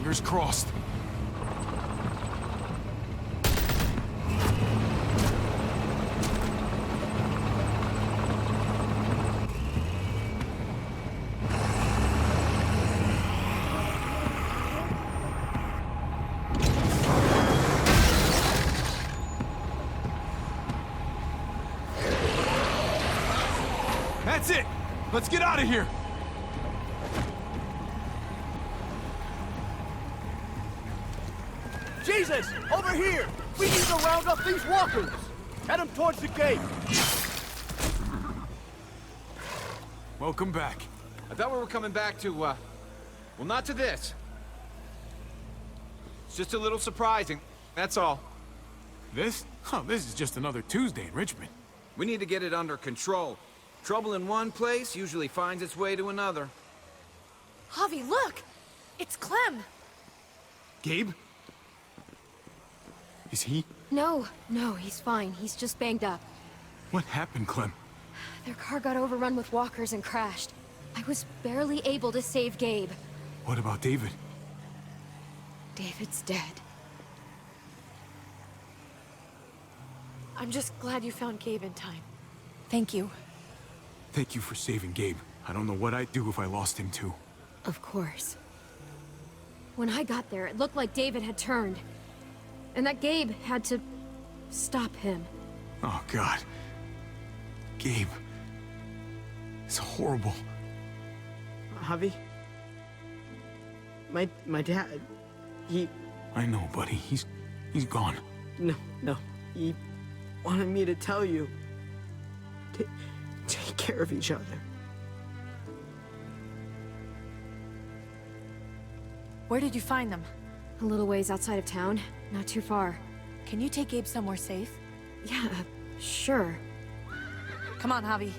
Fingers crossed. That's it! Let's get out of here! Jesus! Over here! We need to round up these walkers! Head them towards the gate! Welcome back. I thought we were coming back to, well, not to this. It's just a little surprising, that's all. This? Oh, this is just another Tuesday in Richmond. We need to get it under control. Trouble in one place usually finds its way to another. Javi, look! It's Clem! Gabe? Is he? No, he's fine. He's just banged up. What happened, Clem? Their car got overrun with walkers and crashed. I was barely able to save Gabe. What about David? David's dead. I'm just glad you found Gabe in time. Thank you. Thank you for saving Gabe. I don't know what I'd do if I lost him too. Of course. When I got there, it looked like David had turned. And that Gabe had to stop him. Oh, God. Gabe. It's horrible. Javi? My dad, he... I know, buddy. He's gone. No. He wanted me to tell you. Take care of each other. Where did you find them? A little ways outside of town. Not too far. Can you take Gabe somewhere safe? Yeah, sure. Come on, Javi.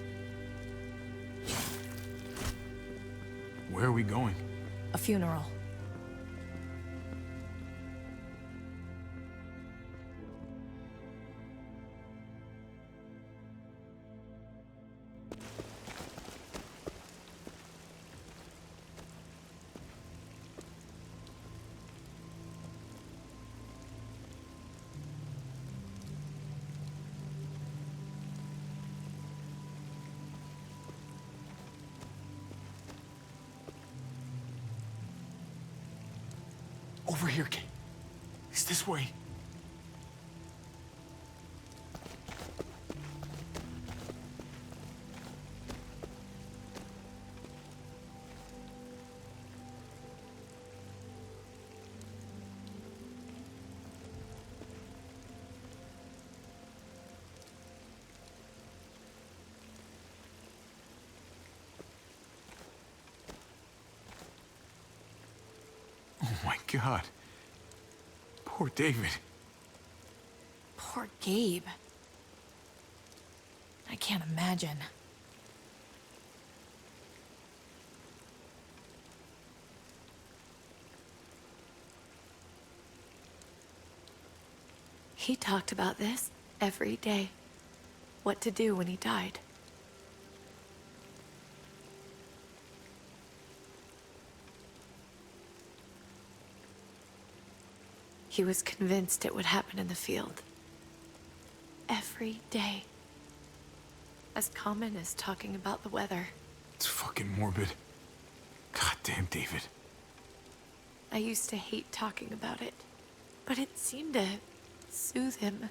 Where are we going? A funeral. Over here, Kate. It's this way. Oh my God. Poor David. Poor Gabe. I can't imagine. He talked about this every day. What to do when he died. He was convinced it would happen in the field. Every day. As common as talking about the weather. It's fucking morbid. God damn, David. I used to hate talking about it, but it seemed to soothe him.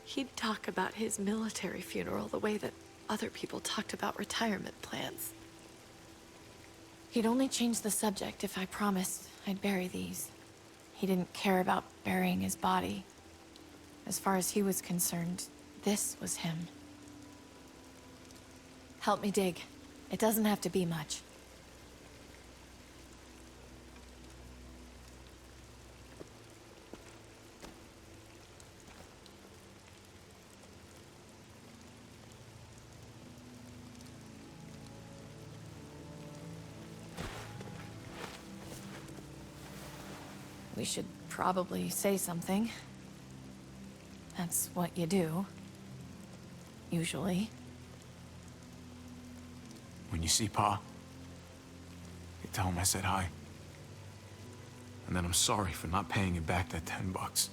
He'd talk about his military funeral the way that other people talked about retirement plans. He'd only change the subject if I promised I'd bury these. He didn't care about burying his body. As far as he was concerned, this was him. Help me dig. It doesn't have to be much. We should probably say something. That's what you do. Usually. When you see Pa, you tell him I said hi. And then I'm sorry for not paying you back that $10.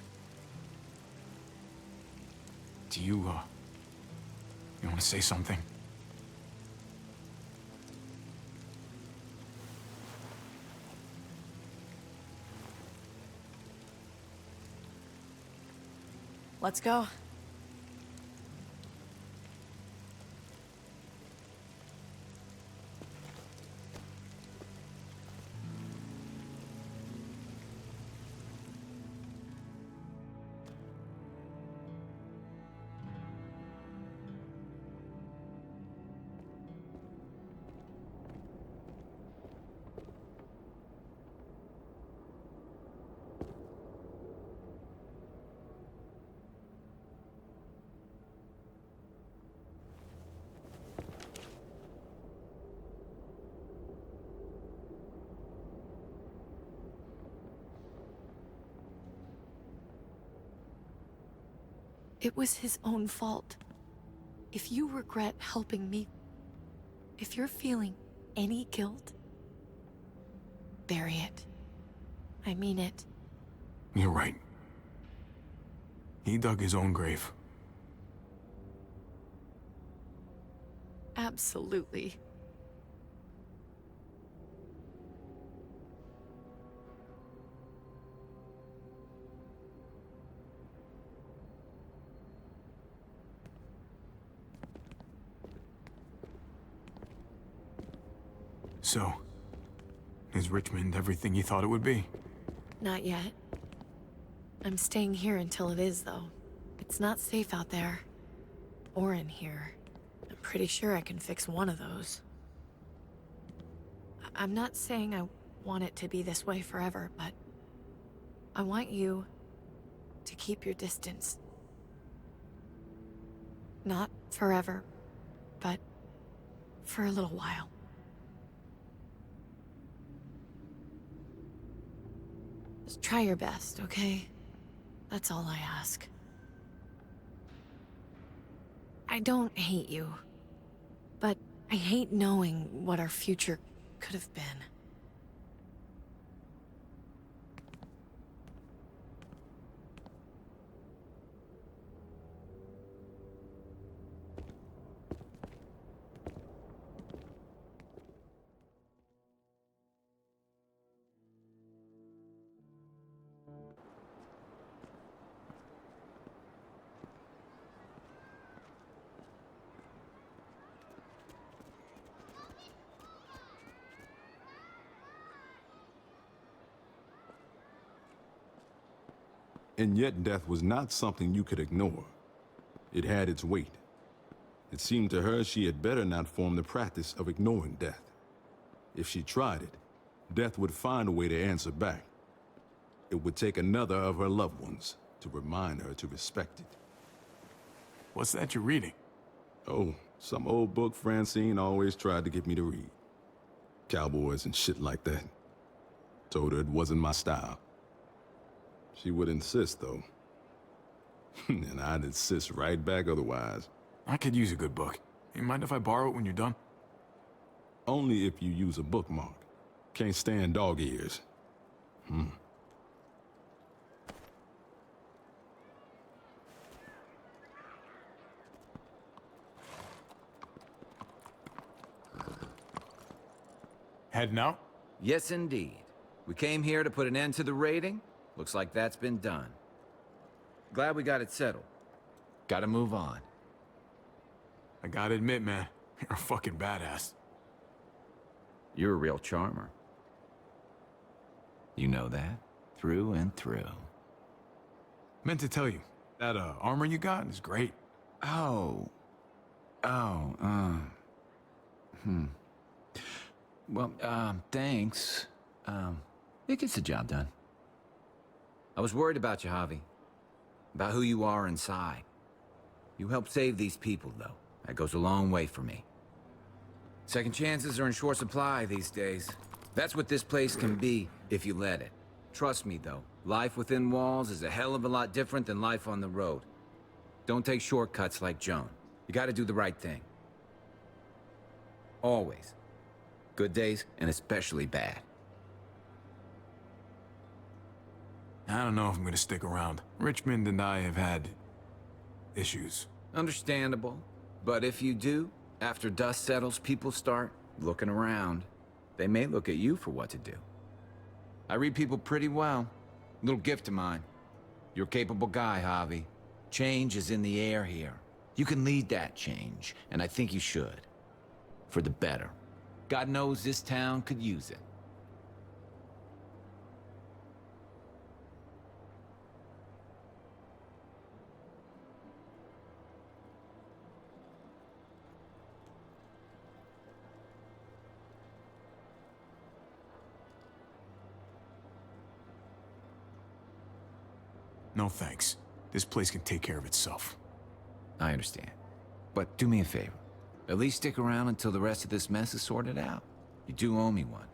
Do you want to say something? Let's go. It was his own fault. If you regret helping me, if you're feeling any guilt, bury it. I mean it. You're right. He dug his own grave. Absolutely. So, is Richmond everything you thought it would be? Not yet. I'm staying here until it is, though. It's not safe out there. Or in here. I'm pretty sure I can fix one of those. I'm not saying I want it to be this way forever, but I want you to keep your distance. Not forever, but for a little while. Just try your best, okay? That's all I ask. I don't hate you, but I hate knowing what our future could have been. And yet death was not something you could ignore. It had its weight. It seemed to her she had better not form the practice of ignoring death. If she tried it, death would find a way to answer back. It would take another of her loved ones to remind her to respect it. What's that you're reading? Oh, some old book Francine always tried to get me to read. Cowboys and shit like that. Told her it wasn't my style. She would insist, though. And I'd insist right back otherwise. I could use a good book. You mind if I borrow it when you're done? Only if you use a bookmark. Can't stand dog ears. Heading out? Yes, indeed. We came here to put an end to the raiding. Looks like that's been done. Glad we got it settled. Gotta move on. I gotta admit, man, you're a fucking badass. You're a real charmer. You know that? Through and through. Meant to tell you, that armor you got is great. Well, thanks. It gets the job done. I was worried about you, Javi. About who you are inside. You helped save these people, though. That goes a long way for me. Second chances are in short supply these days. That's what this place can be, if you let it. Trust me, though. Life within walls is a hell of a lot different than life on the road. Don't take shortcuts like Joan. You gotta do the right thing. Always. Good days, and especially bad. I don't know if I'm gonna stick around. Richmond and I have had issues. Understandable. But if you do, after dust settles, people start looking around. They may look at you for what to do. I read people pretty well. Little gift of mine. You're a capable guy, Javi. Change is in the air here. You can lead that change, and I think you should. For the better. God knows this town could use it. No thanks. This place can take care of itself. I understand. But do me a favor. At least stick around until the rest of this mess is sorted out. You do owe me one.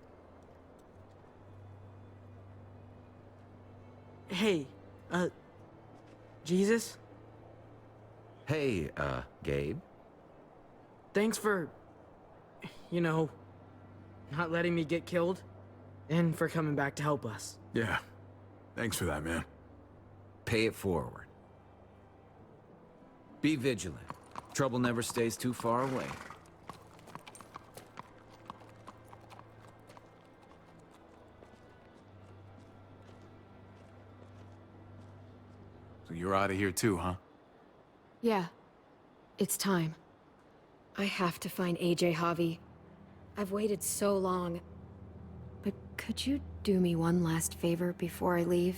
Hey, Jesus? Hey, Gabe. Thanks for, you know, not letting me get killed, and for coming back to help us. Yeah. Thanks for that, man. Pay it forward. Be vigilant. Trouble never stays too far away. So you're out of here too, huh? Yeah. It's time. I have to find AJ, Javi. I've waited so long. But could you do me one last favor before I leave?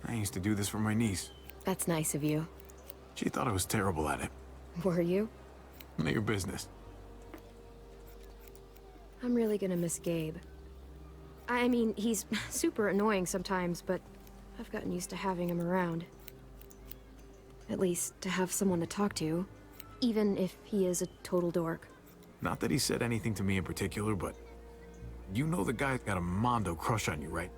I used to do this for my niece. That's nice of you. She thought I was terrible at it. Were you? None of your business. I'm really gonna miss Gabe. I mean, he's super annoying sometimes, but I've gotten used to having him around. At least, to have someone to talk to, even if he is a total dork. Not that he said anything to me in particular, but you know the guy's got a Mondo crush on you, right?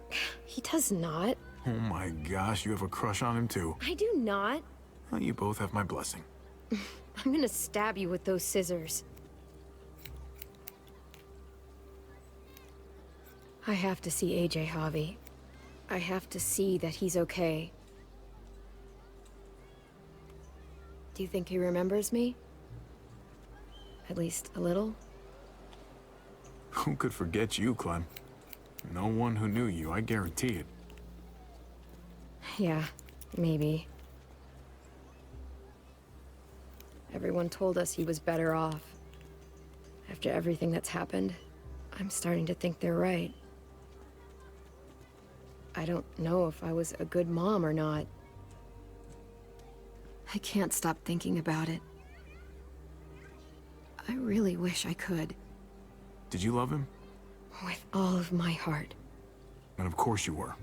He does not. Oh my gosh, you have a crush on him too. I do not. Well, you both have my blessing. I'm gonna stab you with those scissors. I have to see AJ, Javi. I have to see that he's okay. Do you think he remembers me? At least a little? Who could forget you, Clem? No one who knew you, I guarantee it. Yeah, maybe. Everyone told us he was better off. After everything that's happened, I'm starting to think they're right. I don't know if I was a good mom or not. I can't stop thinking about it. I really wish I could. Did you love him? With all of my heart. And of course you were.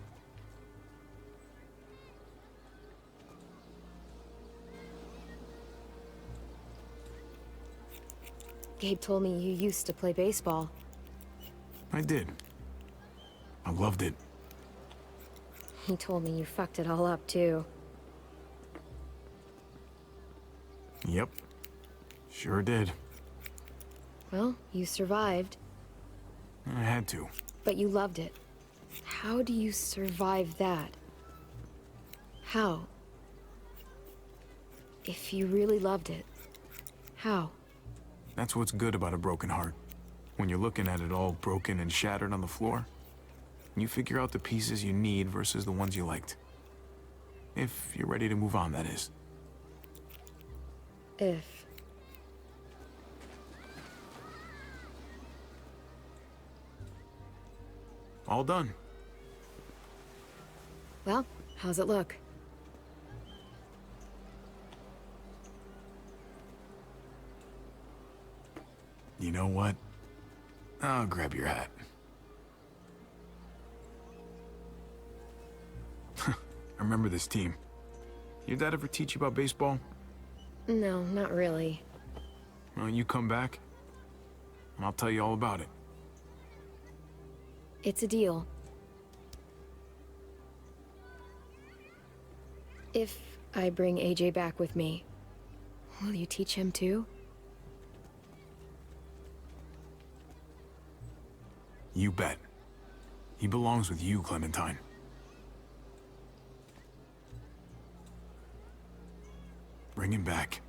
Gabe told me you used to play baseball. I did. I loved it. He told me you fucked it all up, too. Yep. Sure did. Well, you survived. I had to. But you loved it. How do you survive that? How? If you really loved it, how? That's what's good about a broken heart. When you're looking at it all broken and shattered on the floor, you figure out the pieces you need versus the ones you liked. If you're ready to move on, that is. If. All done. Well, how's it look? You know what? I'll grab your hat. I remember this team. Your dad ever teach you about baseball? No, not really. Well, you come back, and I'll tell you all about it. It's a deal. If I bring AJ back with me, will you teach him too? You bet. He belongs with you, Clementine. Bring him back.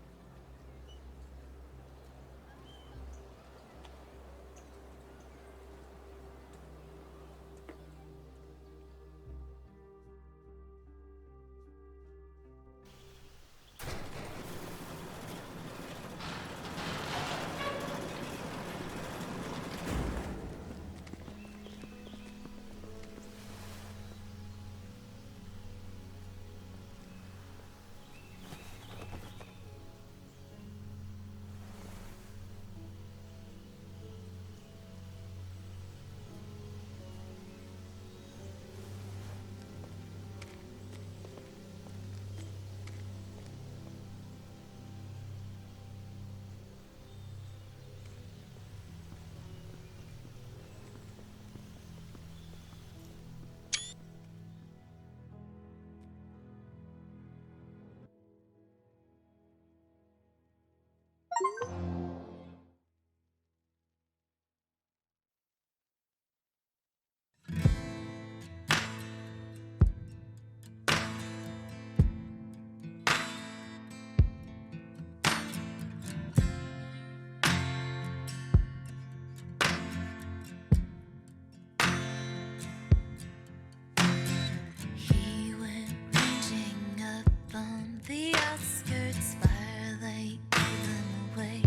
He went ranging up on the outskirts, firelight gave him away.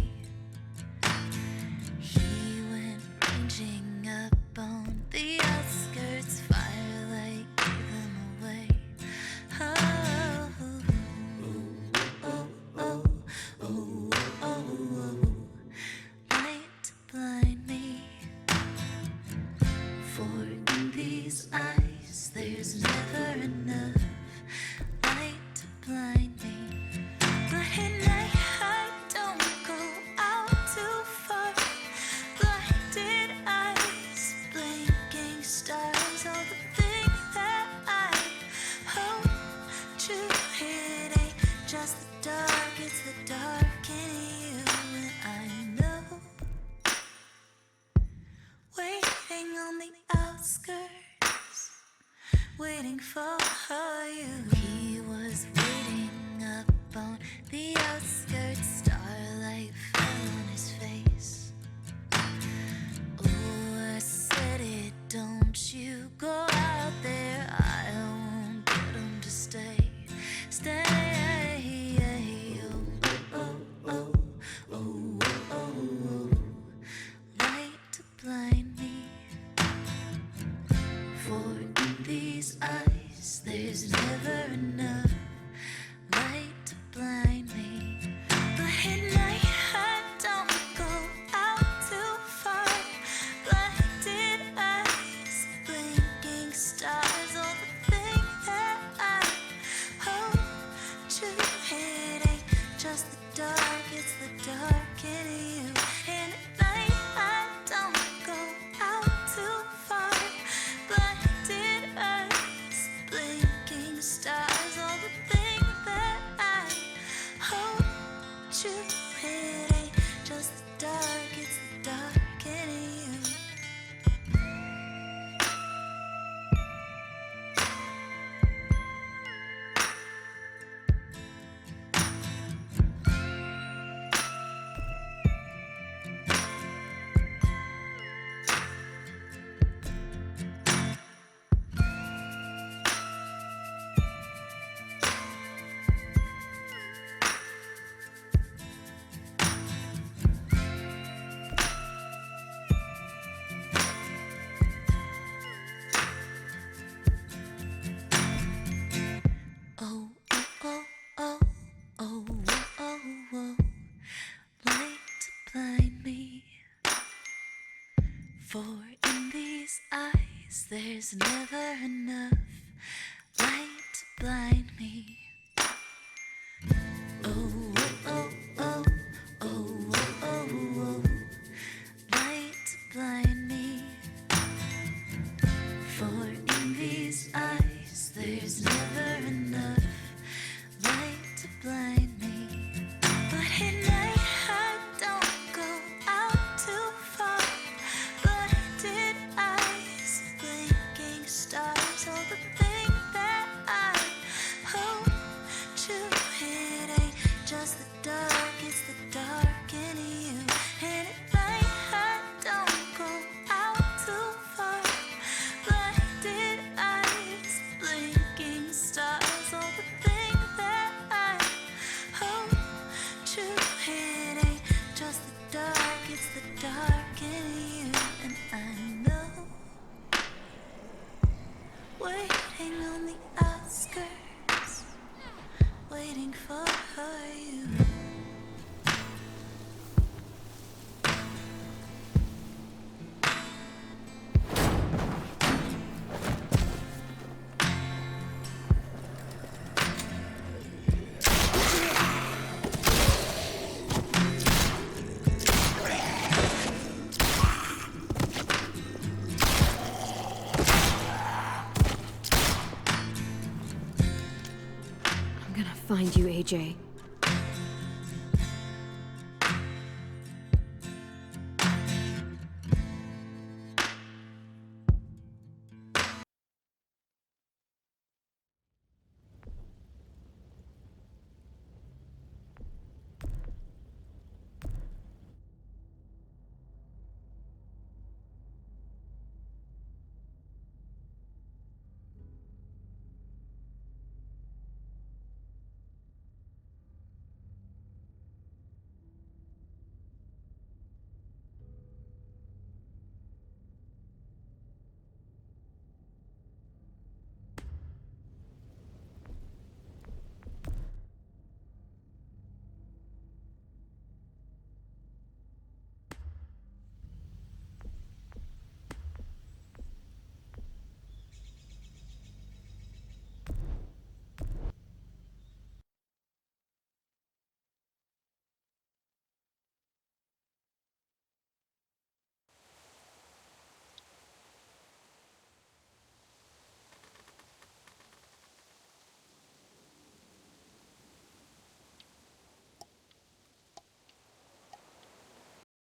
He went ranging up on the outskirts, firelight gave him away. Oh, oh, oh, oh, oh, oh, light to blind me. For in these eyes there's never enough light to blind me. But at night I don't go out too far. Blinded eyes, blinking stars, all the things that I hope to hit ain't just the dark, it's the dark in you. And I know, waiting on the outskirts, waiting for you. He was waiting up on the outskirts, starlight fell on his face. Oh, I said it, don't you go out there, I won't get him to stay. Stay. Oh, oh, oh, oh, oh, oh. Light to blind me. For in these eyes there's never enough light to blind me. But at night I don't go out too far. Blinded eyes, blinking stars, all the things that I hope to hit ain't just the dark, it's the dark in you. And at night I don't go out too far. Blinded eyes, blinking stars, all the things that I hope to hit ain't just the dark, it's the dark in you. Oh, oh, oh, light to blind me. For in these eyes, there's never enough light to blind me. Oh, oh, oh, oh, oh, oh, oh, light to blind me. For in these eyes, there's never enough light to blind me. But at night I don't go out too far. Blinded eyes, blinking stars, all the thing that I hope to. It ain't just the dark, it's the dark in you. And at night I don't go out too far. Blinded eyes, blinking stars, all the thing that I hope to. It ain't just the dark, it's the dark in you. And I know, waiting on the outskirts, waiting for you. I'm gonna find you, AJ.